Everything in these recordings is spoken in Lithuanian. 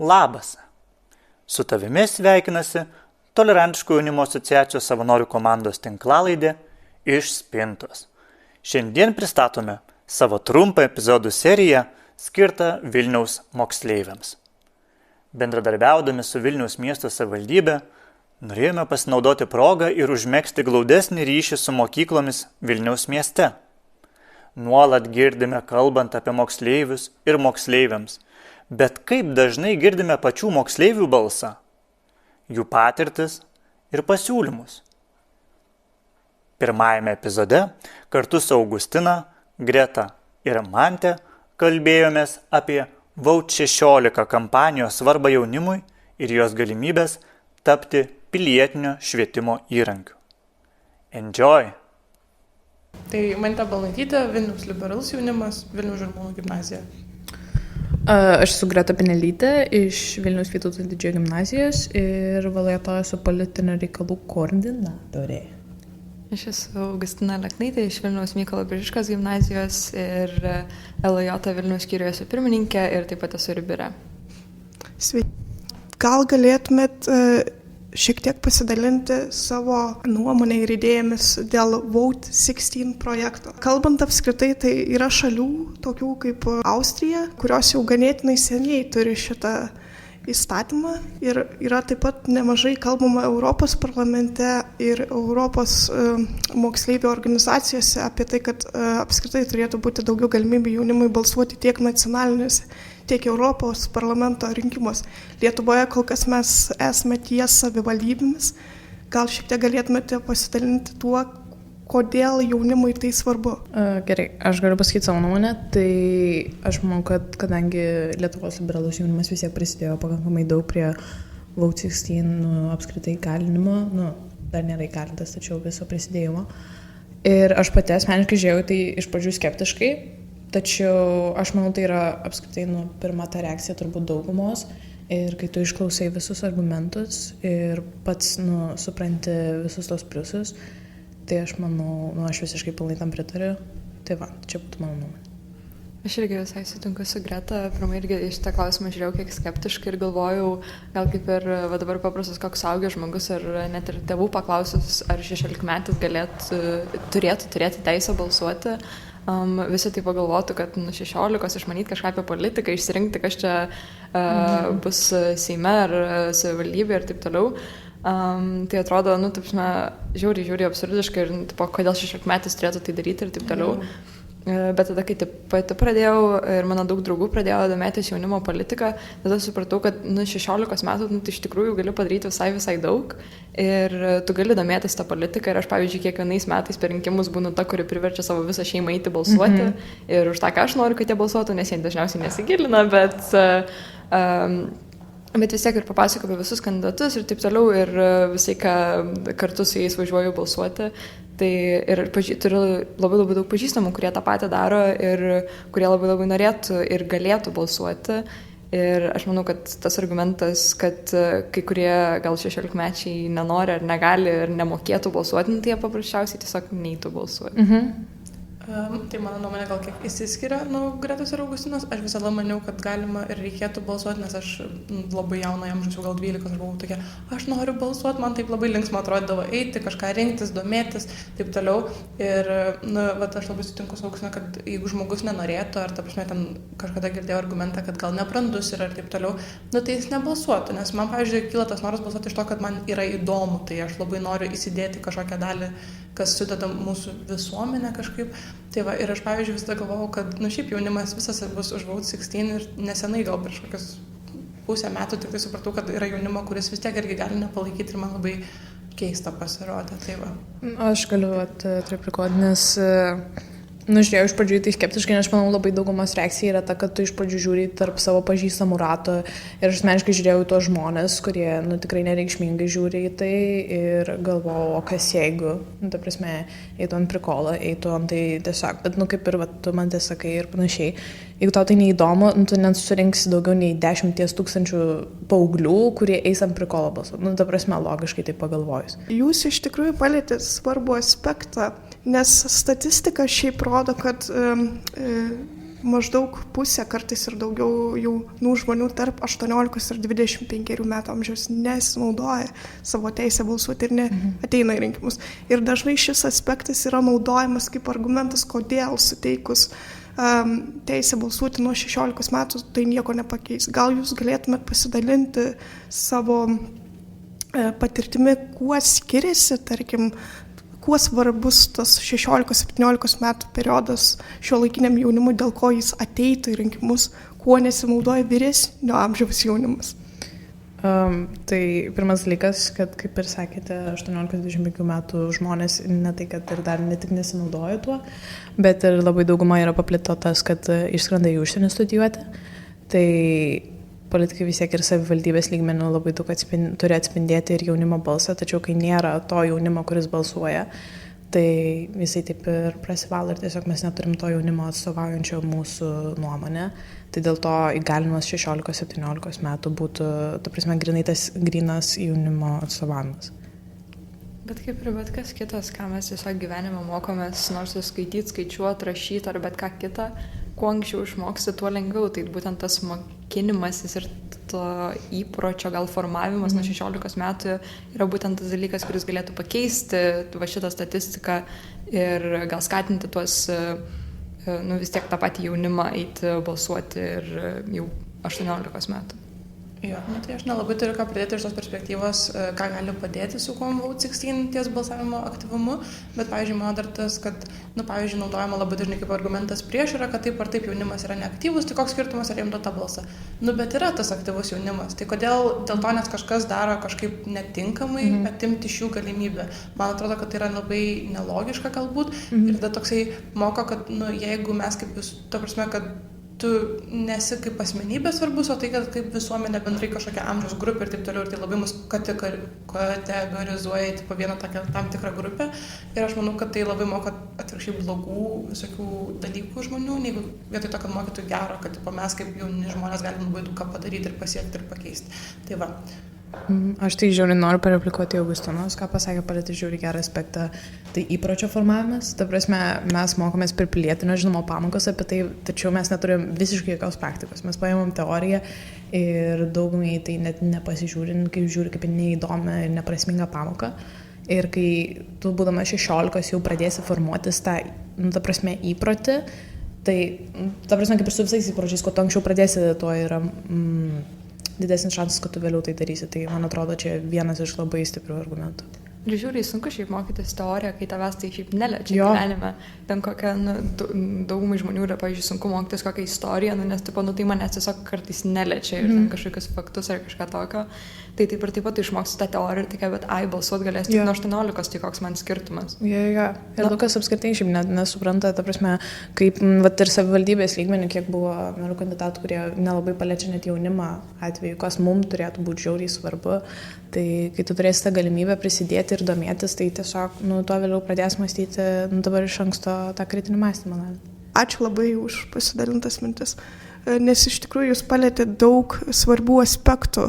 Labas. Su tavimi sveikinasi Tolerantiškų jaunimo asociacijos savanorių komandos tinklalaidė Iš spintos. Šiandien pristatome savo trumpą epizodų seriją skirtą Vilniaus moksleiviams. Bendradarbiaudami su Vilniaus miesto savivaldybe, norėjome pasinaudoti progą ir užmegzti glaudesnį ryšį su mokyklomis Vilniaus mieste. Nuolat girdime kalbant apie moksleivius ir moksleiviams, bet kaip dažnai girdime pačių moksleivių balsą, jų patirtis ir pasiūlymus. Pirmajame epizode kartu su Augustina, Greta ir Mante kalbėjomės apie Vote 16 kampanijos svarbą jaunimui ir jos galimybės tapti pilietinio švietimo įrankiu. Enjoy! Tai Mante Balnaitytė, Vilniaus liberalus jaunimas, Vilniaus Žirmūnų gimnazija. Aš esu Greta Pinelytė iš Vilniaus Vytauto Didžiojo gimnazijos ir Valėtoje esu politinio reikalų koordinatorė. Aš esu Augustina Leknaitė iš Vilniaus Mykolo Biržiškos gimnazijos ir LJ Vilniaus skyriuje esu pirmininkė ir taip pat esu ir biure. Sveiki. Gal galėtumėt šiek tiek pasidalinti savo nuomonę ir idėjomis dėl Vote 16 projekto. Kalbant apskritai, tai yra šalių, tokių kaip Austrija, kurios jau ganėtinai seniai turi šitą įstatymą ir yra taip pat nemažai kalbama Europos parlamente ir Europos moksleivių organizacijose apie tai, kad apskritai turėtų būti daugiau galimybių jaunimui balsuoti tiek nacionalinėse, tiek Europos parlamento rinkimus. Lietuvoje kol kas mes esame ties savivaldybėmis. Gal šiek tiek galėtumėte pasidalinti tuo, kodėl jaunimui tai svarbu? Gerai, aš galiu pasakyti savo nuomonę. Tai aš manau, kad kadangi Lietuvos liberalus jaunimas vis tiek prisidėjo pakankamai daug prie Vote 16 apskritai įgalinimo, dar nėra įgalintas, tačiau viso prisidėjimo. Ir aš pati asmeniškai žiūrėjau tai iš pradžių skeptiškai, tačiau aš manau, tai yra apskritai pirma ta reakcija turbūt daugumos ir kai tu išklausai visus argumentus ir pats supranti visus tos pliusus, tai aš manau, aš visiškai pilnai tam pritariu. Tai va, čia būtų mano nuomonė. Aš irgi visai sutinku su Greta. Pirmai irgi iš tą klausimą žiūrėjau kiek skeptiškai ir galvojau, gal kaip ir dabar paprastas koks suaugęs žmogus ar net ir tėvų paklausus, ar 16-metis turėtų turėti teisę balsuoti. Visi tai pagalvotų, kad 16 išmanyti kažką apie politiką, išsirinkti, kas čia bus Seime ar savivaldybė ir taip toliau. Tai atrodo, žiauriai absurdiškai ir kodėl 16-metis turėtų tai daryti ir taip toliau. Bet tada, kai pati pradėjau ir mano daug draugų pradėjo domėtis jaunimo politiką, tada supratau, kad 16 metų tai iš tikrųjų gali padaryti visai daug ir tu gali domėtis tą politiką ir aš, pavyzdžiui, kiekvienais metais per rinkimus būnu ta, kuri priverčia savo visą šeimą eiti balsuoti ir už tą, ką aš noriu, kad jie balsuotų, nes jie dažniausiai nesigilina, bet vis tiek ir papasakoju apie visus kandidatus ir taip toliau ir visai, ką kartu su jais važiuoju balsuoti. Tai ir turiu labai daug pažįstamų, kurie tą patį daro ir kurie labai norėtų ir galėtų balsuoti. Ir aš manau, kad tas argumentas, kad kai kurie gal 16-mečiai nenori ar negali ir nemokėtų balsuoti, tai jie paprasčiausiai tiesiog neįtų balsuoti. Tai mano nuomonė gal kiek įsiskiria Gretos ir Augustinos. Aš visada maniau, kad galima ir reikėtų balsuoti, nes aš labai jaunai amžiaus, gal 12, aš buvau tokia, aš noriu balsuoti, man taip labai linksma atrodydavo eiti, kažką rinktis, domėtis, taip toliau. Ir aš labai sutinku su Augustina, kad jeigu žmogus nenorėtų, ar ta prasme ten kažkada girdėjau argumentą, kad gal nebrandus yra ir taip toliau, tai jis nebalsuotų, nes man, pavyzdžiui, kyla tas noras balsuoti iš to, kad man yra įdomu, tai aš labai noriu įsidėti kažkokią dalį, kas sudeda mūsų visuomenę kažkaip. Tai va, ir aš, pavyzdžiui, visada galvojau, kad, šiaip jaunimas visas bus už Vote 16 ir nesenai gal prieš kokius pusę metų tik tai supratau, kad yra jaunimo, kuris vis tiek irgi gali nepalaikyti ir man labai keista pasirodė. Tai va. Aš galiu replikuoti, nes žiūrėjau iš pradžių tai skeptiškai, nes aš manau labai daugumos reakcija yra ta, kad tu iš pradžių žiūri tarp savo pažįstamų rato ir aš asmeniškai žiūrėjau į tos žmonės, kurie tikrai nereikšmingai žiūri į tai ir galvojau, o kas jeigu, ta prasme, eitų ant prikolą, eitų ant tai tiesiog, bet kaip ir tu man tai sakai ir panašiai. Jeigu tau tai neįdomu, tu nesurinksi daugiau nei 10 000 paauglių, kurie eis ant prikolo balsuoti. Ta prasme, logiškai tai pagalvojus. Jūs iš tikrųjų palietėte svarbų aspektą, nes statistika šiaip rodo, kad maždaug pusė, kartais ir daugiau jaunų žmonių tarp 18 ir 25 metų amžiaus nesinaudoja savo teisę balsuoti ir neateina į rinkimus. Ir dažnai šis aspektas yra naudojamas kaip argumentas, kodėl suteikus teisę balsuoti nuo 16 metų tai nieko nepakeis. Gal jūs galėtumėt pasidalinti savo patirtimi, kuo skiriasi, tarkim, kuo svarbus tas 16-17 metų periodas šiuolaikiniam jaunimui, dėl ko jis ateitų į rinkimus, kuo nesinaudoja vyresnio amžiaus jaunimas? Tai pirmas dalykas, kad kaip ir sakėte, 18-25 metų žmonės ne tai, kad ir dar ne tik nesinaudoja tuo, bet ir labai dauguma yra paplito tas, kad išskrenda į užsienį studijuoti. Tai politikai vis tiek ir savivaldybės lygmenių labai daug turi atspindėti ir jaunimo balsą, tačiau kai nėra to jaunimo, kuris balsuoja, tai visai taip ir prasivalo ir tiesiog mes neturim to jaunimo atstovaujančio mūsų nuomonę. Tai dėl to įgalinimas 16-17 metų būtų, ta prasme, grynas jaunimo atstovavimas. Bet kaip ir bet kas kitas, ką mes tiesiog gyvenime mokomės, nors skaityti, skaičiuoti, rašyti ar bet ką kitą, kuo anksčiau išmoksti, tuo lengviau. Tai būtent tas mokinimasis ir to įpročio gal formavimas nuo 16 metų yra būtent tas dalykas, kuris galėtų pakeisti va šitą statistiką ir gal skatinti tuos, vis tiek tą patį jaunimą eiti balsuoti ir jau 18 metų. Jo, tai aš nelabai turiu ką pridėti iš tos perspektyvos, ką gali padėti su Vote 16 ties balsavimo aktyvumu, bet, pavyzdžiui, man dar tas, kad, pavyzdžiui, naudojama labai dažnai kaip argumentas prieš yra, kad taip ar taip jaunimas yra neaktyvus, tai koks skirtumas ar jiem duota balsą. Bet yra tas aktyvus jaunimas, tai kodėl dėl to, nes kažkas daro kažkaip netinkamai, atimti iš jų galimybę. Man atrodo, kad tai yra labai nelogiška galbūt ir tada toksai moko, kad, jeigu mes kaip vis, ta prasme, kad tu nesi kaip asmenybė svarbus, o tai, kad kaip visuomenė bendrai kažkokia amžiaus grupė ir taip toliau, ir tai labai mus kategorizuoja po vieną tam tikrą grupę. Ir aš manau, kad tai labai moko atvirkščiai blogų visokių dalykų žmonių, negu vietoj to, kad mokytų gero, kad mes kaip jauni žmonės galim labai daug ką padaryti ir pasiekti ir pakeisti. Tai va. Aš tai žiauriai noriu pareplikuoti Augustinos, ką pasakė, palietė žiauriai gerą aspektą. Tai įpročio formavimas, ta prasme, mes mokomės per pilietinio žinomo pamokas apie tai, tačiau mes neturim visiškai jokios praktikos. Mes paimam teoriją ir daugumai tai net nepasižiūrim, kaip neįdomią ir neprasmingą pamoką. Ir kai tu būdamas 16 jau pradėsi formuotis tą, ta prasme, įprotį, tai, ta prasme, kaip ir su visais įpročiais, kuo tu anksčiau pradėsi, to yra didesnis šansas, kad tu vėliau tai darysi. Tai, man atrodo, čia vienas iš labai stiprių argumentų. Ir žiūriai sunku šiaip mokytis teoriją, kai tavęs tai šiaip neliečia gyvenime. Ten kokia, daugumai žmonių yra, pavyzdžiui, sunku mokytis kokią istoriją, nes tai manęs tiesiog kartais neliečia ir ten kažkokius faktus ar kažką tokio. Tai taip ir taip pat išmoksi tą teoriją ir tik, bet balsuot galės tik nuo 18, tai koks man skirtumas. Ir Lukas apskritai šiaip nesupranta, ta prasme, kaip ir savivaldybės lygmenių, kiek buvo merų kandidatų, kurie nelabai paliečia net jaunimą atveju, kas mums turėtų būti žiauriai svarbu. Tai kai tu turėsi tą galimybę prisidėti ir domėtis, tai tiesiog tuo vėliau pradės mąstyti dabar iš anksto tą kritinį mąstymą. Ačiū labai už pasidalintas mintis, nes iš tikrųjų jūs palietėte daug svarbių aspektų.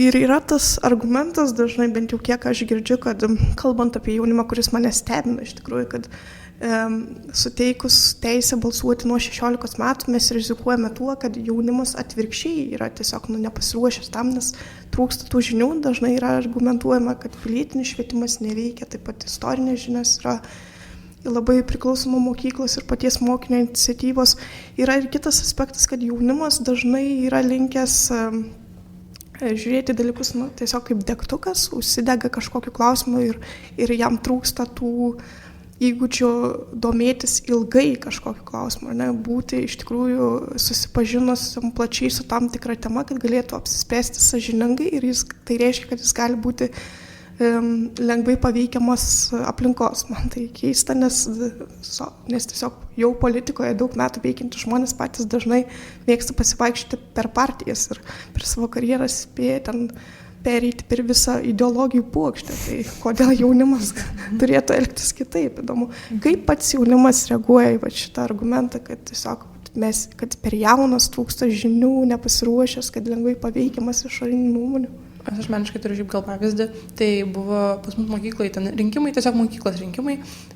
Ir yra tas argumentas dažnai, bent jau kiek aš girdžiu, kad kalbant apie jaunimą, kuris mane stebina iš tikrųjų, kad suteikus teisę balsuoti nuo 16 metų mes rizikuojame tuo, kad jaunimas atvirkščiai yra tiesiog nepasiruošęs tam, nes trūksta tų žinių. Dažnai yra argumentuojama, kad pilietinis švietimas neveikia, taip pat istorinės žinios yra labai priklausoma mokyklos ir paties mokinio iniciatyvos. Yra ir kitas aspektas, kad jaunimas dažnai yra linkęs žiūrėti dalykus tiesiog kaip degtukas, užsidega kažkokiu klausimu ir jam trūksta tų įgūdžių domėtis ilgai kažkokiu klausimu, būti iš tikrųjų susipažinus plačiai su tam tikra tema, kad galėtų apsispręsti sąžiningai ir tai reiškia, kad jis gali būti lengvai paveikiamas aplinkos. Man tai keista, nes tiesiog jau politikoje daug metų veikiantys žmonės patys dažnai mėgsta pasivaikščioti per partijas ir per savo karjerą spėja ten pereiti per visą ideologijų puokštę. Tai kodėl jaunimas turėtų elgtis kitaip, įdomu. Kaip pats jaunimas reaguoja į šitą argumentą, kad tiesiog kad per jaunas trūksta žinių, nepasiruošęs, kad lengvai paveikiamas išorinių nuomonių? Aš asmeniškai turiu šiaip gal pavyzdį, tai buvo pas mus mokyklai ten rinkimai, tiesiog mokyklos rinkimai.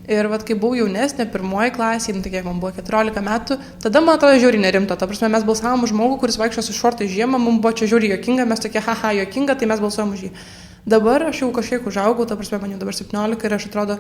Ir vat, kai buvau jaunesnė, pirmoji klasė, tai kiek man buvo 14 metų, tada man atrodo žiauriai nerimta. Ta prasme, mes balsavom už žmogų, kuris vaikščio su šortai žiemą, mums buvo čia žiauriai juokinga, mes tokie, haha, juokinga, tai mes balsuojam už jį. Dabar aš jau kažkiek užaugau, ta prasme, man jau dabar 17 ir aš atrodo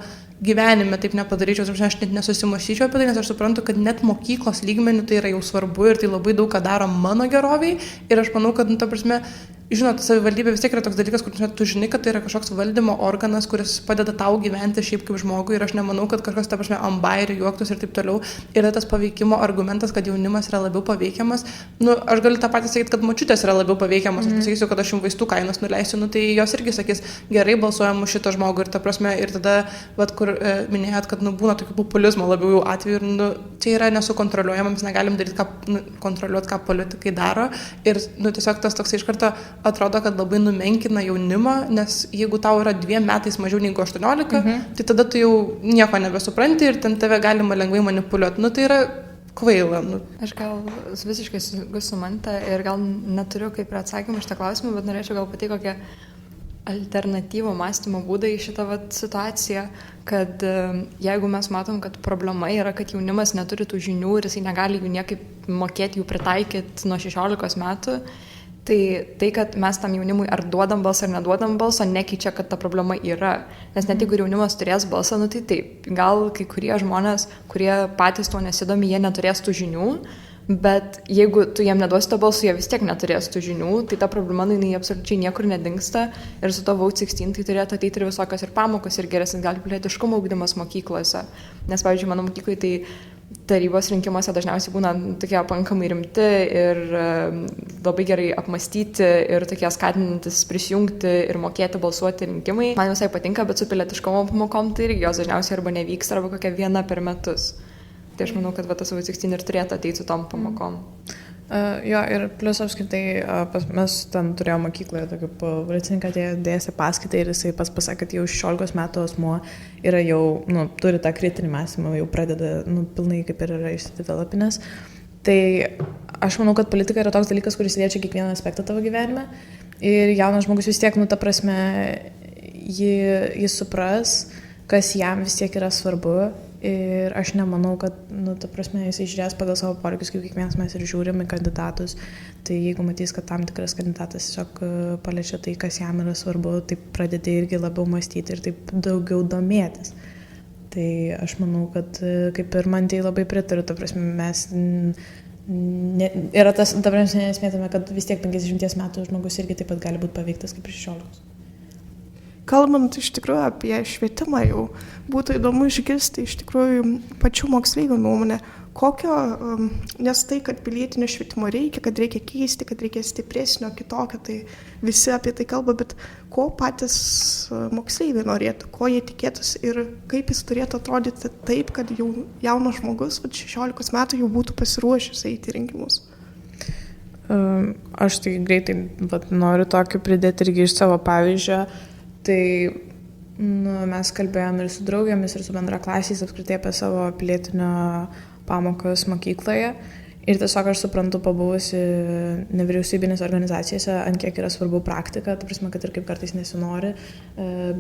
gyvenime taip nepadaryčiau, aš net nesusimąstyčiau apie tai, nes aš suprantu, kad net mokyklos lygmenių tai yra jau svarbu ir tai labai daug ką daro mano geroviai ir aš manau, kad, ta prasme, žinot, savivaldybė vis tiek yra toks dalykas, kur tu žinai, kad tai yra kažkoks valdymo organas, kuris padeda tau gyventi šiaip kaip žmogui ir aš nemanau, kad kažkas, ta prasme, ambairių juoktus ir taip toliau. Yra tas paveikimo argumentas, kad jaunimas yra labiau paveikiamas. Nu, aš galiu tą patį sakyti, kad močiutės yra labiau paveikiamas. Aš pasakysiu, kad aš jums vaistų kainos nuleisiu, nu, tai jos irgi sakys, gerai balsuojam už šitą žmogų ir ta prasme, ir tada, vat, kur minėjot, kad nu, būna tokių populizmo labiau atveju ir nu, čia yra nesukontroliuojama, mes negalim daryti, kontroliuoti, ką politikai daro ir nu, tiesiog tas toks iš karto atrodo, kad labai numenkina jaunimą, nes jeigu tau yra 2 metais mažiau negu 18, tai tada tu jau nieko nebesupranti ir ten tave galima lengvai manipuliuoti. Nu, tai yra kvaila. Nu. Aš gal visiškai su Mante ir gal neturiu kaip ir atsakymą iš tą klausimą, bet norėčiau gal pateikti kokią alternatyvų mąstymo būdą į šitą situaciją, kad jeigu mes matom, kad problema yra, kad jaunimas neturi tų žinių ir jisai negali jų niekaip mokėti jų pritaikyti nuo 16 metų, tai, kad mes tam jaunimui ar duodam balsą ar neduodam balsą, nekeičia, kad ta problema yra. Nes net jeigu jaunimas turės balsą, nu tai taip, gal kai kurie žmonės, kurie patys to nesidomi, jie neturės tų žinių, bet jeigu tu jiem neduosi to balsų, jie vis tiek neturės tų žinių, tai ta problema, jinai absoliučiai niekur nedingsta ir su to Vote 16 tai turėtų ateiti ir visokios ir pamokos ir geresnis gal pilietiškumo ugdymas mokyklose. Nes, pavyzdžiui, mano mokyklai tai tarybos rinkimuose dažniausiai būna tokie pakankamai rimti ir labai gerai apmastyti ir tokie skatinantis prisijungti ir mokėti balsuoti rinkimai. Man visai patinka, bet su pilietiškumo pamokom tai irgi jos dažniausiai arba nevyksta, arba kokia viena per metus. Tai aš manau, kad tas Vote 16 ir turėtų ateiti su tom pamokom. Jo, ir plius apskritai mes ten turėjome mokykloje tokį policininką, dėstė paskaitą ir jisai pasakė, kad jau 16 metų asmuo yra jau, turi tą kritinį mąstymą, jau pradeda, pilnai kaip ir yra išsidevelopinęs. Tai aš manau, kad politika yra toks dalykas, kuris liečia kiekvieną aspektą tavo gyvenime ir jaunas žmogus vis tiek, ta prasme, jis supras, kas jam vis tiek yra svarbu. Ir aš nemanau, kad, ta prasme, jis žiūrės pagal savo poreikius, kaip kiekvienas mes ir žiūrim į kandidatus. Tai jeigu matys, kad tam tikras kandidatas tiesiog paliečia tai, kas jam yra svarbu, tai pradedi irgi labiau mąstyti ir taip daugiau domėtis. Tai aš manau, kad kaip ir man tai labai pritariu, ta prasme, mes yra tas, ta prasme, nesmėtame, kad vis tiek 50 metų žmogus irgi taip pat gali būti paveiktas kaip ir 16. Kalbant iš tikrųjų apie švietimą jau, būtų įdomu išgirsti iš tikrųjų pačių moksleivių nuomonę, nes tai, kad pilietinio švietimo reikia, kad reikia keisti, kad reikia stipresnio, kitokio, tai visi apie tai kalba, bet ko patys moksleiviai norėtų, ko jie tikėtųsi ir kaip jis turėtų atrodyti taip, kad jau jaunas žmogus, 16 metų jau būtų pasiruošęs eiti į rinkimus. Aš tai greitai noriu tokį pridėti irgi iš savo pavyzdžio. Tai mes kalbėjome ir su draugėmis, ir su bendraklasiais apskritai apie savo pilietinio pamokas mokykloje. Ir tiesiog aš suprantu, pabuvusi nevyriausybinės organizacijose, ant kiek yra svarbu praktika, ta prasme, kad ir kaip kartais nesinori,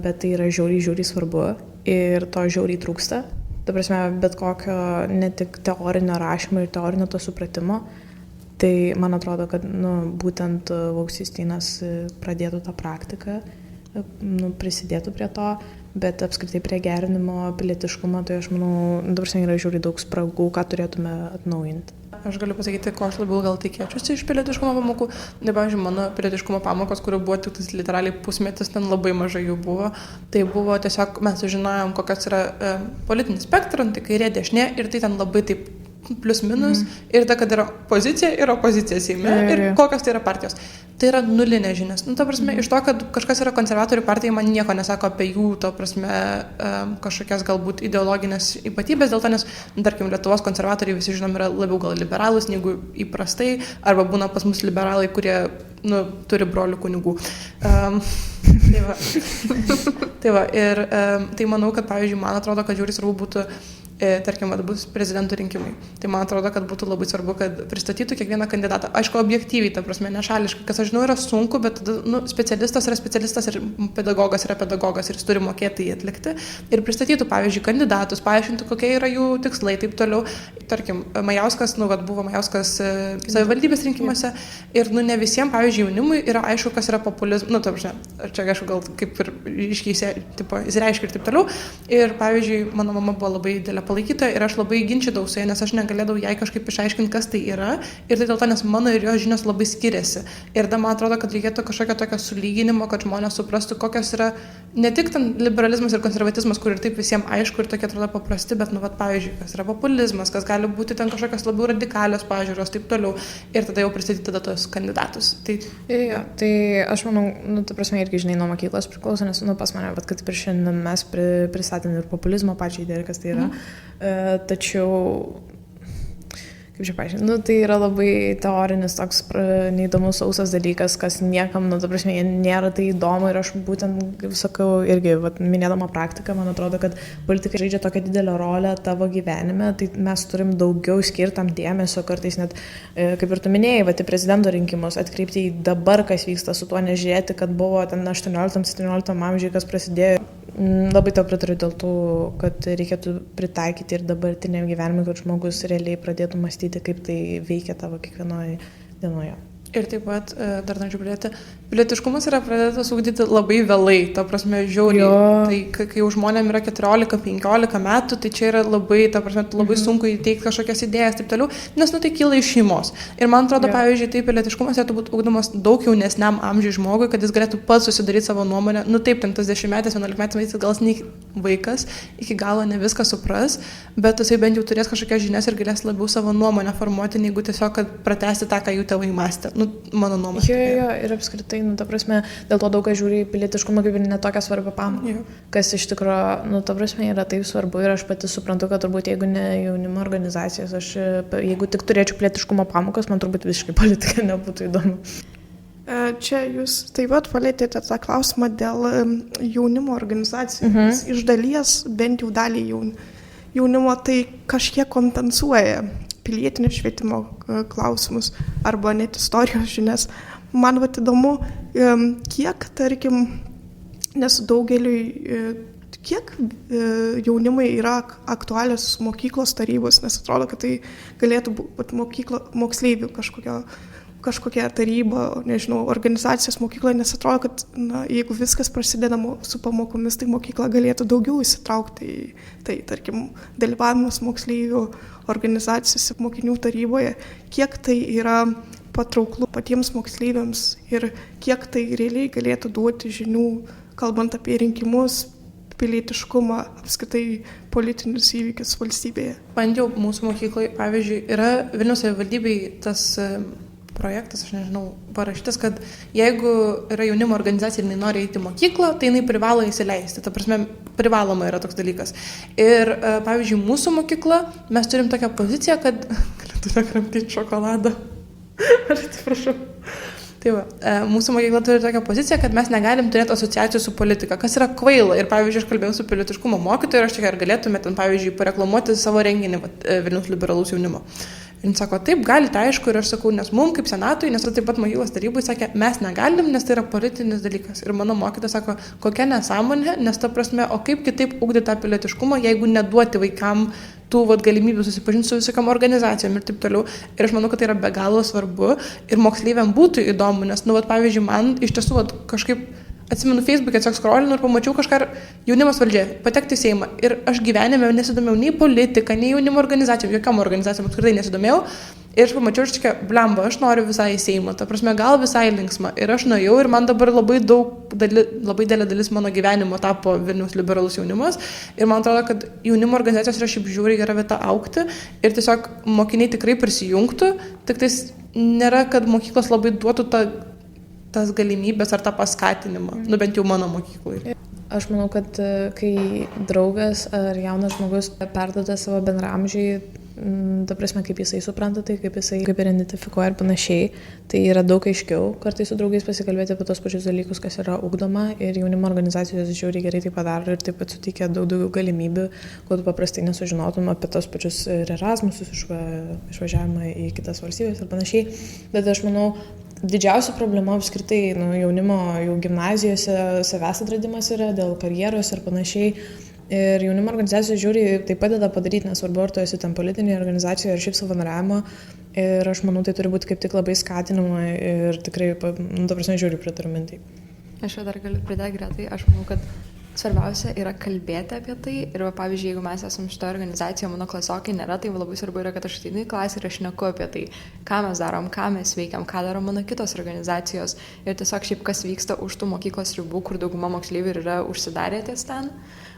bet tai yra žiauriai svarbu ir to žiauriai trūksta. Ta prasme, bet kokio ne tik teorinio rašymo ir teorinio to supratimo. Tai man atrodo, kad būtent Vote 16 pradėtų tą praktiką. Prisidėtų prie to, bet apskritai prie gerinimo pilietiškumo, tai aš manau, dabar yra žiūri daug spragų, ką turėtume atnaujinti. Aš galiu pasakyti, ko aš labiau gal tikėčiausi iš pilietiškumo pamokų. Pavyzdžiui, mano pilietiškumo pamokos, kurių buvo tik literaliai pusmetis, ten labai mažai jų buvo. Tai buvo tiesiog, mes sužinojom, kokios yra politinis spektras, tai kairė, dešinė ir tai ten labai taip plius minus ir ta, kad yra pozicija ir opozicija Seime ir kokios tai yra partijos. Tai yra nulinė žinias. Ta prasme, iš to, kad kažkas yra konservatorių partija, man nieko nesako apie jų, to prasme, kažkokias galbūt ideologinės ypatybės, dėl to, nes, tarkim, Lietuvos konservatoriai visi žinom yra labiau gal liberalus negu įprastai, arba būna pas mus liberalai, kurie, turi brolių kunigų. Tai va, ir tai manau, kad, pavyzdžiui, man atrodo, kad žiūri svarbu būtų tarkim, bus prezidento rinkimai. Tai man atrodo, kad būtų labai svarbu, kad pristatytų kiekvieną kandidatą. Aišku, objektyviai, ta prasme, nešališkai, kas aš žinau, yra sunku, bet specialistas yra specialistas ir pedagogas yra pedagogas ir jis turi mokėti jį atlikti. Ir pristatytų, pavyzdžiui, kandidatus, paaiškintų, kokie yra jų tikslai, taip toliau. Tarkim, Majauskas, buvo Majauskas savivaldybės rinkimuose ir, ne visiems, pavyzdžiui, jaunimui yra aišku, kas yra populizmas. Ta prasme, čia aišku, gal kaip ir išreiškia ir taip toliau. Ir, pavyzdžiui, mano mama buvo labai didelė palaikytoja ir aš labai ginčydavau su ja, nes aš negalėdavau jai kažkaip išaiškinti, kas tai yra. Ir tai dėl to, nes mano ir jo žinios labai skiriasi. Ir tada man atrodo, kad reikėtų kažkokio tokio sulyginimo, kad žmonės suprastų, kokios yra ne tik ten liberalizmas ir konservatizmas, kur ir taip visiems aišku ir tokie atrodo paprasti, bet, pavyzdžiui, kas yra populizmas, kas gali būti ten kažkokios labiau radikalios pažiūros, taip toliau. Ir tada jau pristatyti tada tos kandidatus. Tai aš manau, ta prasme, irgi žinai, nuo mokyklos priklauso, nes, pas mane, bet kad ir šiandien mes pristatėm ir populizmo pačią idėją, kas tai yra. Tačiau, kaip čia paaiškinti, tai yra labai teorinis toks neįdomus sausas dalykas, kas niekam, ta prasme, nėra tai įdomu ir aš būtent, kaip sakau, irgi, minėdama praktiką, man atrodo, kad politikai žaidžia tokią didelę rolę tavo gyvenime, tai mes turim daugiau skirtam dėmesio, kartais net, kaip ir tu minėjai, į prezidento rinkimus, atkreipti į dabar, kas vyksta, su tuo nežiūrėti, kad buvo ten 18-17 amžiai, kas prasidėjo. Labai to pritariu dėl to, kad reikėtų pritaikyti ir dabartiniam gyvenimui, kad žmogus realiai pradėtų mąstyti, kaip tai veikia tavo kiekvienoje dienoje. Ir taip pat, dar norėčiau pridėti, pilietiškumas yra pradėtas ugdyti labai vėlai, ta prasme, žiauriai. Tai kai jau žmonėm yra 14-15 metų, tai čia yra labai, ta prasme, labai sunku įteikti kažkokias idėjas, taip toliau, nes tai kyla iš šeimos. Ir man atrodo, pavyzdžiui, tai pilietiškumas turėtų būti ugdomas daug jaunesniam amžiui žmogui, kad jis galėtų pats susidaryti savo nuomonę. Taip, ten tas 10-metis, 11-metis, gal jis vaikas, iki galo ne viską supras, bet jisai bent jau turės kažkokias žinias ir galės labiau savo nuomonę formuoti, negu tiesiog, kad pratęsti tą, ką jų tėvai mąstė. Mano nuomonė. Jo, ir apskritai, ta prasme, dėl to daug kas žiūri į pilietiškumą kaip ir netokią svarbią pamoką, kas iš tikrųjų, ta prasme, yra taip svarbu ir aš pati suprantu, kad turbūt jeigu ne jaunimo organizacijos, jeigu tik turėčiau pilietiškumo pamokas, man turbūt visiškai politika nebūtų įdomu. Čia jūs taip pat palėtėte tą klausimą dėl jaunimo organizacijų. Iš dalies, bent jau dalį jaunimo, tai kažkiek kompensuoja pilietinio švietimo klausimus arba net istorijos žinias. Man įdomu, kiek, tarkim, nes daugeliui, kiek jaunimai yra aktualios mokyklos tarybos, nes atrodo, kad tai galėtų būti moksleivių kažkokia taryba, nežinau, organizacijos mokykloje, nes atrodo, kad jeigu viskas prasideda su pamokomis, tai mokykla galėtų daugiau įsitraukti į tai, tarkim, dalyvavimas moksleivių organizacijose, mokinių taryboje, kiek tai yra patrauklu patiems moksleiviams ir kiek tai realiai galėtų duoti žinių, kalbant apie rinkimus, pilietiškumą, apskritai politinius įvykius valstybėje. Bandžiau mūsų mokykloje, pavyzdžiui, yra Vilniaus savivaldybėj tas projektas, aš nežinau, parašytas, kad jeigu yra jaunimo organizacija ir jinai nori eiti į mokyklą, tai jinai privalo įsileisti. Ta prasme, privaloma yra toks dalykas. Ir, pavyzdžiui, mūsų mokykla, mes turim tokią poziciją, kad galėtų nekramtyti šokoladą. Atsiprašau. Tai va, mūsų mokykla turi tokią poziciją, kad mes negalim turėti asociacijų su politika, kas yra kvaila. Ir, pavyzdžiui, aš kalbėjau su pilietiškumo mokytoju ir aš tik ar galėtume ten, pavyzdžiui, pareklamuoti savo renginį Vilniaus liberalaus jaunimo. Ir jis sako, taip, galite, aišku, ir aš sakau, nes mums kaip senatui, nes taip pat mokyklos tarybai sakė, mes negalim, nes tai yra politinis dalykas. Ir mano mokytojas sako, kokia nesąmonė, nes ta prasme, o kaip kitaip ugdyti tą pilietiškumą, jeigu neduoti vaikam tų galimybių susipažinti su visokiam organizacijom ir taip toliau. Ir aš manau, kad tai yra be galo svarbu ir moksleiviam būtų įdomu, nes, pavyzdžiui, man iš tiesų kažkaip atsimenu Facebook'e, tiesiog scrollinu ir pamačiau kažką jaunimas valdžia, patekti į Seimą. Ir aš gyvenime nesidomėjau nei politika, nei jaunimo organizacijom, jokiam organizacijom apskritai nesidomėjau. Ir aš pamačiau, aš tokia, blemba, aš noriu visai į Seimą, ta prasme, gal visai linksma. Ir aš nuėjau ir man dabar labai didelė dalis mano gyvenimo tapo Vilniaus liberalus jaunimas. Ir man atrodo, kad jaunimo organizacijos yra šiaip žiūri gera vieta augti ir tiesiog mokiniai tikrai prisijungtų, tik tais nėra, kad mokyklos labai duotų tas galimybės ar tą paskatinimą, bent jau mano mokyklai. Aš manau, kad kai draugas ar jaunas žmogus perduoda savo bendramžiui ta prasme, kaip jisai supranta tai, kaip jisai kaip ir identifikuoja ir panašiai, tai yra daug aiškiau kartais su draugais pasikalbėti apie tos pačius dalykus, kas yra ugdoma ir jaunimo organizacijos žiauriai gerai tai padaro ir taip pat suteikia daug daugiau galimybių, ko tu paprastai nesužinotum apie tos pačius ir Erasmusus, išvažiavimą į kitas valstybės ir panašiai, bet aš manau, didžiausia problema apskritai jaunimo jau gimnazijose savęs atradimas yra dėl karjeros ir panašiai. Ir jaunimo organizacijos žiūri, tai padeda padaryti, nesvarbu, ar tu esi tam politinėje organizacijoje ar šiaip savanoriavimo. Ir aš manau, tai turi būti kaip tik labai skatinama ir tikrai, ta prasme, žiūri pritariu mintai. Aš dar galiu pridėti greitai, aš manau, kad svarbiausia yra kalbėti apie tai ir, pavyzdžiui, jeigu mes esame šitoje organizacijoje, mano klasiokai nėra, tai labai svarbu yra, kad aš ateinu į klasę ir aš šneku apie tai, ką mes darom, ką mes veikiam, ką daro mano kitos organizacijos ir tiesiog šiaip kas vyksta už tų mokyklos ribų, kur dauguma moksleivių yra užsidarę ties ten.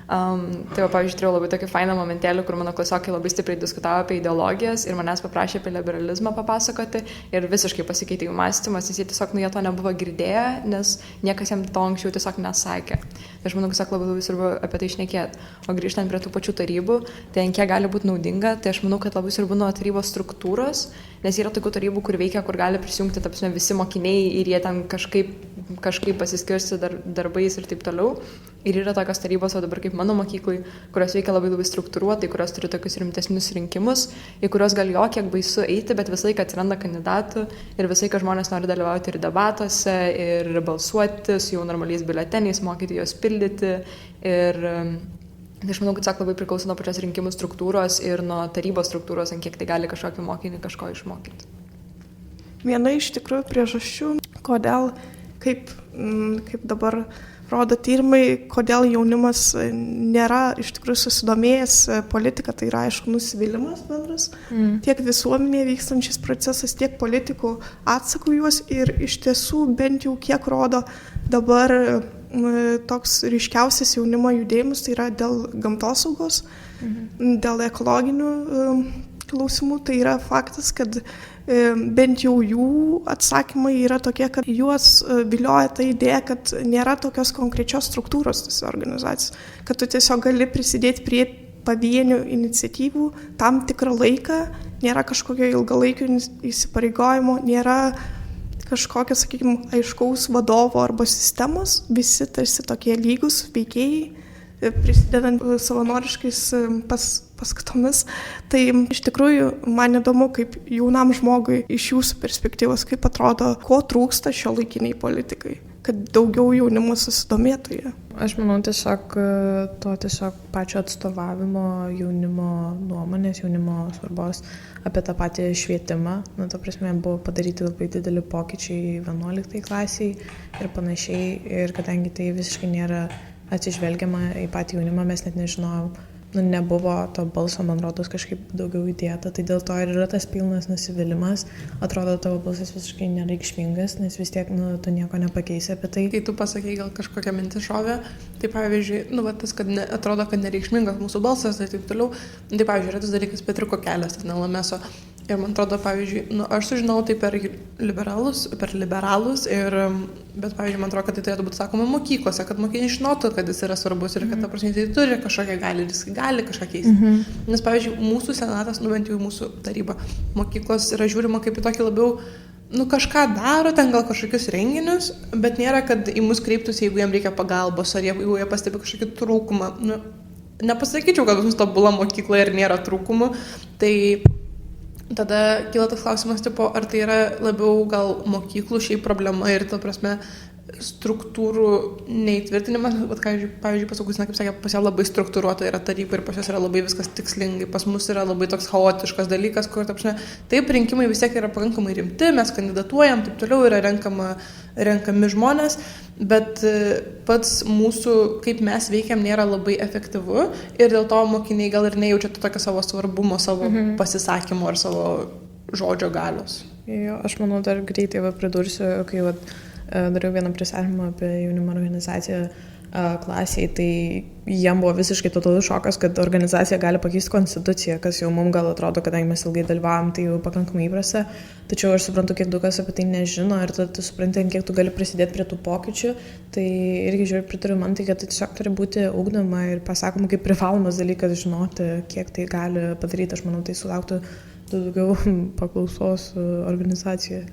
Tai pavyzdžiui, turėjau labai tokį fainą momentėlį, kur mano klasiokai labai stipriai diskutavo apie ideologijas ir manęs paprašė apie liberalizmą papasakoti ir visiškai pasikeitė jų mąstymas, jie tiesiog jie to nebuvo girdėję, nes niekas jam to anksčiau tiesiog nesakė. Tai aš manau, kad labai svarbu apie tai šnekėti. O grįžtant prie tų pačių tarybų, tai ant kiek gali būti naudinga, tai aš manau, kad labai svarbu nuo tarybos struktūros, nes yra tokių tarybų, kur veikia, kur gali prisijungti visi mokiniai ir jie ten kažkaip pasiskirsti darbais ir taip toliau. Ir yra tokios tarybos, o dabar kaip mano mokyklai, kurios veikia labai struktūruotai, kurios turi tokius rimtesnius rinkimus, į kurios gal jo kiek baisu eiti, bet visą laiką atsiranda kandidatų ir visą laiką žmonės nori dalyvauti ir debatuose, ir balsuoti su jau normaliais biuleteniais, mokyti juos pildyti. Ir aš manau, kad labai priklauso nuo pačios rinkimų struktūros ir nuo tarybos struktūros, ant kiek tai gali kažkokį mokinį kažko išmokyti. Viena iš tikrųjų priežasčių, kodėl, kaip dabar rodo tyrimai, kodėl jaunimas nėra iš tikrųjų susidomėjęs politika, tai yra aišku nusivylimas bendras, tiek visuomenėje vykstančiais procesas, tiek politikų atsakų juos ir iš tiesų bent jau kiek rodo dabar toks ryškiausias jaunimo judėjimus, tai yra dėl gamtosaugos, dėl ekologinių klausimų, tai yra faktas, kad bent jau jų atsakymai yra tokie, kad juos vilioja ta idėja, kad nėra tokios konkrečios struktūros tose organizacijos, kad tu tiesiog gali prisidėti prie pavienių iniciatyvų tam tikrą laiką, nėra kažkokio ilgalaikio įsipareigojimo, nėra kažkokio, sakykime, aiškaus vadovo arba sistemos, visi tarsi tokie lygus veikėjai, prisidedant savanoriškais paskatomis. Tai iš tikrųjų man įdomu, kaip jaunam žmogui iš jūsų perspektyvos, kaip atrodo, ko trūksta šiuolaikiniai politikai, kad daugiau jaunimo susidomėtų jie. Aš manau tiesiog pačio atstovavimo jaunimo nuomonės, jaunimo svarbos apie tą patį švietimą. Ta prasme, buvo padaryti labai dideli pokyčiai 11 klasiai ir panašiai. Ir kadangi tai visiškai nėra atsižvelgiama į patį jaunimą, mes net nežinojom, nebuvo to balso, man rodos, kažkaip daugiau įdėta, tai dėl to ir yra tas pilnas nusivylimas, atrodo, tavo balsas visiškai nereikšmingas, nes vis tiek, tu nieko nepakeisi apie tai. Kai tu pasakei, gal kažkokią mintį šovė, tai pavyzdžiui, tas, kad atrodo, kad nereikšmingas mūsų balsas ir taip toliau, tai pavyzdžiui, yra tas dalykas Petriuko kelias, tas Nelameso. Ir man atrodo, pavyzdžiui, aš sužinau tai per liberalus, bet, pavyzdžiui, man atrodo, kad tai turėtų būti sakoma mokyklose, kad mokiniai žinotų, kad jis yra svarbus ir kad ta prasme tai turi kažkokią gali ir jis gali kažką keisti. Nes, pavyzdžiui, mūsų senatas, bent jau mūsų taryba, mokyklos yra žiūrima kaip į tokį labiau, kažką daro, ten gal kažkokius renginius, bet nėra, kad į mus kreiptųsi, jeigu jiems reikia pagalbos, ar jeigu jie pastebi kažkokį trūkumą. Nepasakyčiau, kad bus tobula mokykla ir nėra trūkumų, tai tada kyla tas klausimas, ar tai yra labiau gal mokyklų šiaip problema ir, ta prasme, struktūrų neįtvirtinimas, bet, pavyzdžiui, pas Augustiną, kaip sakė, pas ją labai struktūruota yra taryba ir pas jos yra labai viskas tikslingai, pas mus yra labai toks chaotiškas dalykas, kur, ta prasme, taip, rinkimai vis tiek yra pakankamai rimti, mes kandidatuojam, taip toliau yra renkami žmonės, bet pats mūsų, kaip mes veikiam, nėra labai efektyvu ir dėl to mokiniai gal ir nejaučia to tokio savo svarbumo, savo pasisakymo ar savo žodžio galios. Jo, aš manau, dar greitai pridursiu, kai dariau vieną pristatymą apie jaunimo organizaciją klasiai, tai jiem buvo visiškai totalus šokas, kad organizacija gali pakeisti konstituciją, kas jau mums gal atrodo, kadangi mes ilgai dalyvavom, tai jau pakankamai įprasta. Tačiau aš suprantu, kiek daug kas apie tai nežino ir tada tu supranti, kiek tu gali prisidėti prie tų pokyčių. Tai irgi žiūrėjau, pritariu man, tai kad tai tiesiog turi būti ugdoma ir pasakoma kaip privalomas dalykas žinoti, kiek tai gali padaryti. Aš manau, tai sulauktų daugiau paklausos organizacijoje.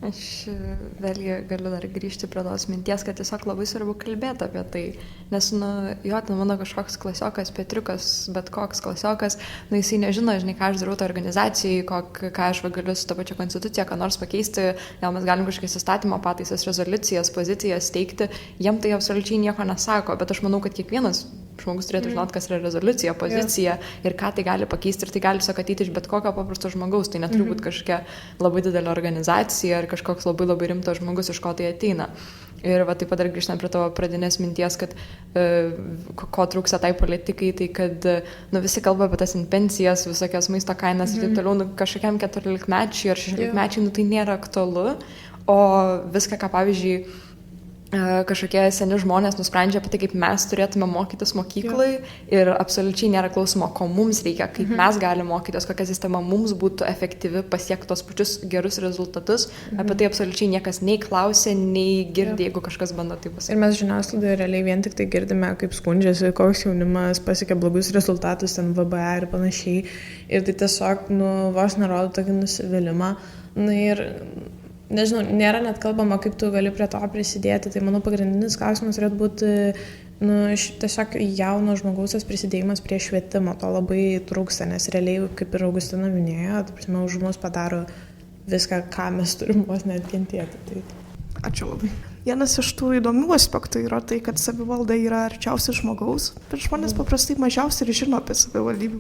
Aš vėlgi galiu dar grįžti prie tos minties, kad tiesiog labai svarbu kalbėti apie tai, nes, ten mano kažkoks klasiokas, Petriukas, bet koks klasiokas, jisai nežino, žinai, ką aš darau tą organizacijai, ką aš galiu su tą pačią konstituciją, ką nors pakeisti, gal mes galim kažkokias įstatymo pataisas, rezoliucijas, pozicijas teikti, jiem tai absoliučiai nieko nesako, bet aš manau, kad kiekvienas žmogus turėtų žinoti, kas yra rezoliucija, pozicija ir ką tai gali pakeisti ir tai gali tiesiog ateiti iš bet kokio paprasto žmogaus, tai neturi būti kažkokia labai didelė organizacija ar kažkoks labai labai rimtas žmogus, iš ko tai ateina. Ir taip pat dar grįžtant prie tavo pradinės minties, kad ko trūksta tai politikai, tai kad visi kalba apie tas pensijas, visokias maisto kainas ir taip toliau, kažkokiam 14-mečiui ar 16-mečiui, tai nėra aktualu, o viską, ką pavyzdžiui, kažkokie seni žmonės nusprendžia apie tai, kaip mes turėtume mokytis mokyklai ir absoliučiai nėra klausimo, ko mums reikia, kaip mes galime mokytis, kokia sistema mums būtų efektyvi pasiekti tos pačius gerus rezultatus. Apie tai absoliučiai niekas nei klausia, nei girdi, jeigu kažkas bando tai pasakyti. Ir mes žiniasklaidoje realiai vien tik tai girdime, kaip skundžiasi, koks jaunimas pasiekia blogus rezultatus, ten VBA ir panašiai. Ir tai tiesiog, vos nerodo tokį nusivylimą. Ir nežinau, nėra net kalbama, kaip tu gali prie to prisidėti. Tai manau, pagrindinis klausimas turėtų būti tiesiog jauno žmogaus prisidėjimas prie švietimo. To labai trūksta, nes realiai, kaip ir Augustina minėjo, už mus padaro viską, ką mes turim vos net kentėti. Tai... Ačiū labai. Vienas iš tų įdomių aspektų yra tai, kad savivalda yra arčiausiai žmogaus, bet žmonės paprastai mažiausiai ir žino apie savivaldybių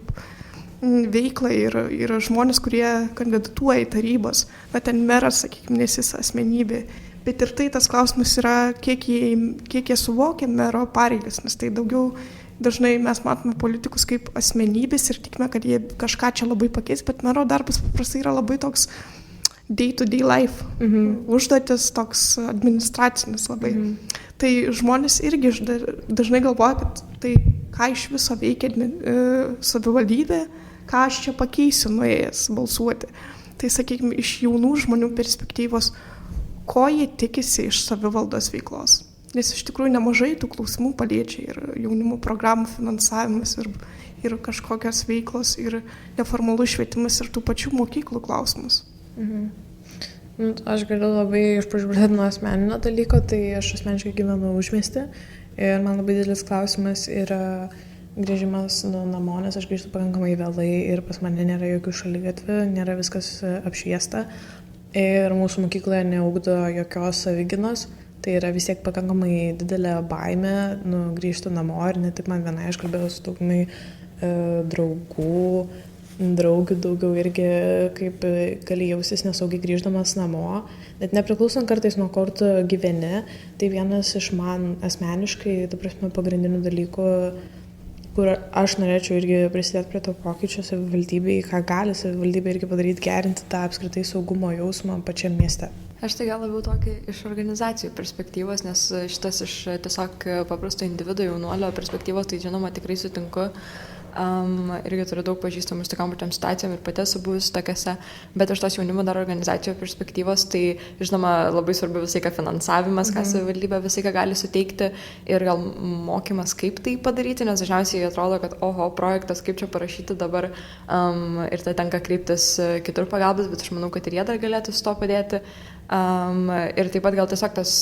veiklą ir žmonės, kurie kandidatuoja į tarybas. Ten meras, sakykime, nesis asmenybė. Bet ir tai tas klausimas yra, kiek jie suvokia mero pareigas, nes tai dažnai mes matome politikus kaip asmenybės ir tikime, kad jie kažką čia labai pakeis, bet mero darbas paprastai yra labai toks day-to-day life. Užduotis toks administracinis labai. Tai žmonės irgi dažnai galvoja, kad tai ką iš viso veikia savivaldybė, ką aš čia pakeisiu nuėjęs balsuoti. Tai, sakykime, iš jaunų žmonių perspektyvos, ko jie tikisi iš savivaldos veiklos. Nes iš tikrųjų nemažai tų klausimų paliečia ir jaunimo programų finansavimas, ir kažkokios veiklos, ir neformalus švietimas, ir tų pačių mokyklų klausimus. Aš galiu labai išpažvelgti nuo asmeninio dalyko, tai aš asmeniškai gyvenu užmiestį ir man labai didelis klausimas yra grįžimas namo, nes aš grįžtu pakankamai vėlai ir pas mane nėra jokių šaligatvių, nėra viskas apšviesta ir mūsų mokykloje neugdo jokios savigynos, tai yra vis tiek pakankamai didelė baimė grįžti namo ir ne tik man vienai, aš kalbėjau su daugumai draugių daugiau irgi, kaip gali jaustis nesaugiai grįždamas namo, net nepriklausant kartais nuo kur tu gyveni, tai vienas iš man asmeniškai, pagrindinių dalykų, kur aš norėčiau irgi prisidėti prie to pokyčio savivaldybei, ką gali savivaldybė irgi padaryti, gerinti tą apskritai saugumo jausmą pačiam mieste. Aš tai gal labiau tokį iš organizacijų perspektyvos, nes šitas iš tiesiog paprasto individo jaunuolio perspektyvos, tai žinoma tikrai sutinku. Irgi turiu daug pažįstamų su tokiam pačiam situacijom ir pati esu buvusi tokiose, bet iš tos jaunimo dar organizacijų perspektyvos, tai žinoma labai svarbu visai ką finansavimas, ką savivaldybė visai ką gali suteikti ir gal mokymas kaip tai padaryti, nes dažniausiai atrodo, kad projektas kaip čia parašyti dabar ir tai tenka kreiptis kitur pagalbas, bet aš manau, kad ir jie dar galėtų su to padėti ir taip pat gal tiesiog tas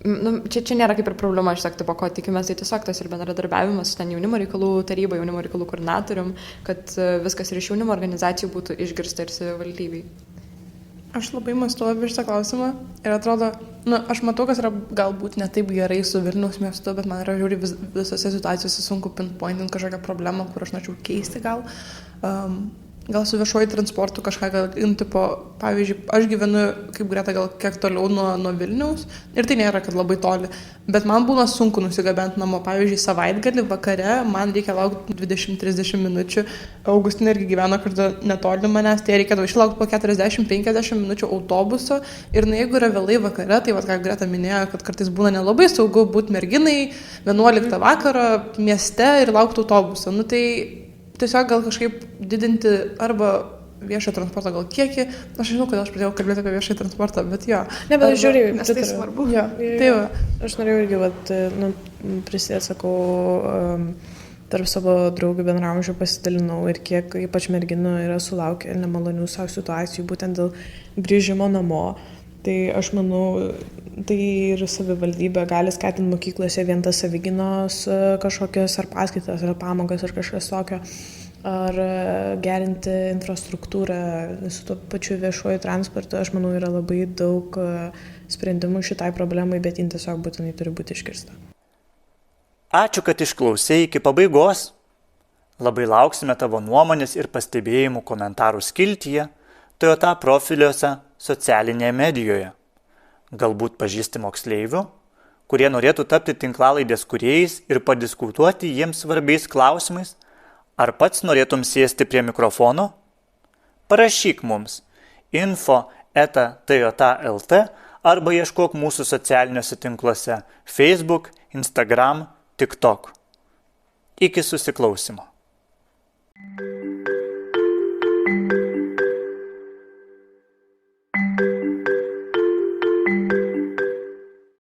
čia nėra kaip ir problema, aš sakau, ko tikimės, tai tiesiog tas ir bendradarbiavimas su ten jaunimo reikalų taryba, jaunimo reikalų koordinatorium, kad viskas ir iš jaunimo organizacijų būtų išgirsta ir savivaldybei. Aš labai mąstau apie šitą klausimą ir atrodo, aš matau, kas yra galbūt ne taip gerai su Vilniaus miestu, bet man yra žiūri visose situacijose sunku pinpointinti kažkokią problemą, kur aš norėčiau keisti gal. gal su viešuoju transportu kažką, gal, tipo, pavyzdžiui, aš gyvenu, kaip Greta, gal kiek toliau nuo Vilniaus ir tai nėra, kad labai toli, bet man būna sunku nusigabenti namo, pavyzdžiui, savaitgalį vakare, man reikia laukti 20-30 minučių, Augustinė irgi gyvena kartu netoli manęs, tai reikėdavo išlaukti po 40-50 minučių autobuso ir jeigu yra vėlai vakare, tai vat, ką Greta minėjo, kad kartais būna nelabai saugu būti merginai 11 vakaro mieste ir laukti autobuso, nu tai tiesiog gal kažkaip didinti arba viešą transportą gal kiekį. Aš žinau, kodėl aš pradėjau kalbėti apie viešą transportą, bet jo. Ne, bet aš žiūrėjau, nes tai svarbu. Jo, tai va. Aš norėjau irgi, prisidėti, sakau, tarp savo draugų bendraamžių pasidalinau ir kiek ypač merginų yra sulaukę nemalonių savo situacijų būtent dėl grįžimo namo. Tai aš manau, tai ir savivaldybė gali skatinti mokyklose vien tas savigynos kažkokios ar paskaitas, ar pamokas, ar kažkas tokio, ar gerinti infrastruktūrą su tuo pačiu viešuoju transportu. Aš manau, yra labai daug sprendimų šitai problemai, bet jin tiesiog būtinai turi būti iškirsta. Ačiū, kad išklausei iki pabaigos. Labai lauksime tavo nuomonės ir pastebėjimų komentarų skiltyje, Toyota profiliuose socialinėje medijoje. Galbūt pažįsti moksleivių, kurie norėtų tapti tinklalaidės kūrėjais ir padiskutuoti jiems svarbiais klausimais, ar pats norėtum sėsti prie mikrofono? Parašyk mums info@toyota.lt arba ieškok mūsų socialiniuose tinkluose Facebook, Instagram, TikTok. Iki susiklausymo.